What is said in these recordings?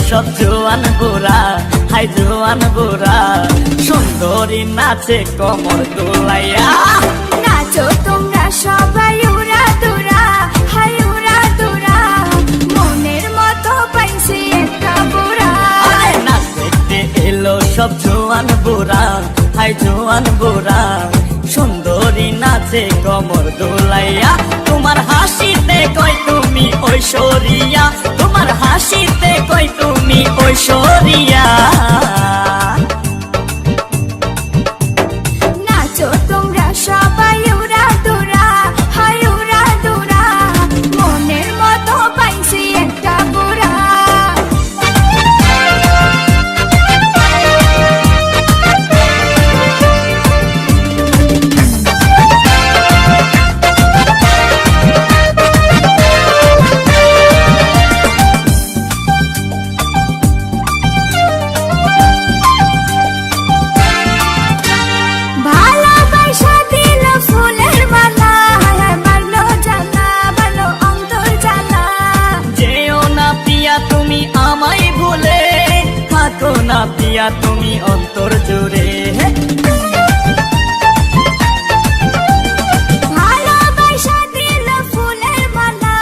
সব জোয়ান বুড়া, হাই জোয়ান বুড়া, সুন্দরী নাচে কমর দোলাইয়া। নাচো তোমরা সবাই উড়া দুরা, হাই উড়া দুরা, মনের মতো পাইছি একটা বুড়া। নাচ দেখতে এলো সব জোয়ান বুড়া, হাই জোয়ান বুড়া, সুন্দরী নাচে কমর দোলাইয়া। তোমার হাসিতে কই তুমি ঐশ্বরিয়া, তোমার হাসিতে কই তুমি ঐশ্বরিয়া। নাচো তোমরা সবাই উড়া দুরা, হাই উড়া দুরা, মনের মতো পাইছি একটা বুড়া। ভালোবাসা দিল ফুলের মালা, মারলো জ্বালা, ভালো অন্তর জ্বালা। যেও না পিয়া তুমি আমায় ভুলে, থাকো না পিয়া তুমি অন্তর জুড়ে। ভালোবাসা দিল ফুলের মালা,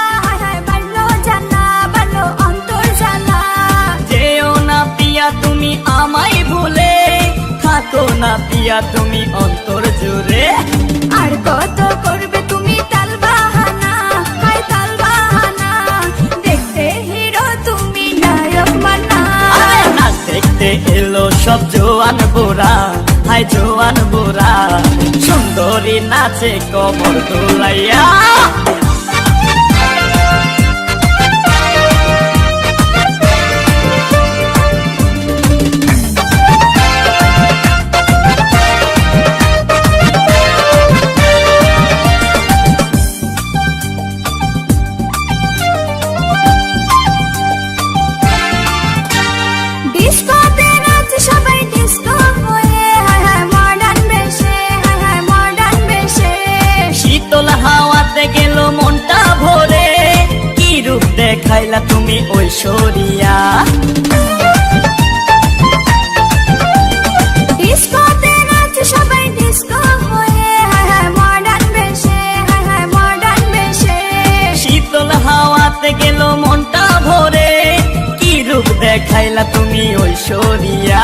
মারলো জ্বালা, ভালো অন্তর জ্বালা। যেও না পিয়া তুমি আমায় ভুলে, থাকো না পিয়া তুমি অন্তর জুড়ে। আর কত করবে তুমি তাল বাহানা, হাই তাল বাহানা, দেখতে হিরো তুমি নায়ক মানা। নাচ দেখতে এলো সব জোয়ান বুড়া, হাই জোয়ান বুড়া, সুন্দরী নাচে কমর দোলাইয়া। ডিস্কোতে নাচে সবাই ডিস্কো হয়ে, মডার্ন বেশে, মডার্ন বেশে। শীতল হাওয়াতে গেল মনটা ভরে, কি রূপ দেখাইলা তুমি ঐশ্বরিয়া। ডিস্কোতে নাচে সবাই ডিস্কো হয়ে, মডার্ন বেশে, মডার্ন বেশে। শীতল হাওয়াতে গেল মনটা ভরে, কি রূপ দেখাইলা তুমি ঐশ্বরিয়া।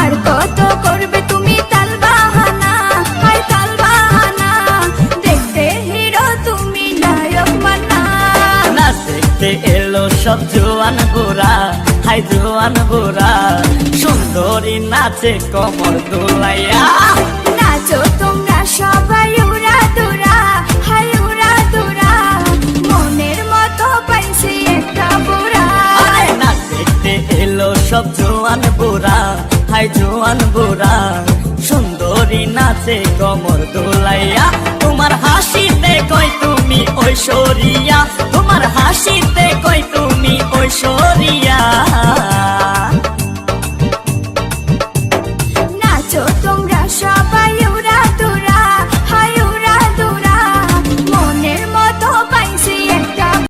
আর কত করবে তুমি তাল বাহানা, হাই তাল বাহানা, দেখতে হিরো তুমি নায়ক মানা। নাচ দেখতে এলো সব জোয়ান বুড়া, হাই জোয়ান বুড়া, সুন্দরী নাচে কমর দোলাইয়া। নাচো তোমরা সবাই উড়া দুরা, হাই উড়া দুরা, মনের মতো পাইছি একটা বুড়া। নাচ দেখতে এলো সব জোয়ান বুড়া, হাই জোয়ান বুড়া, সুন্দরী নাচে কমর দোলাইয়া। তোমার হাসিতে কই তুমি ঐশ্বরিয়া, তোমার হাসিতে কই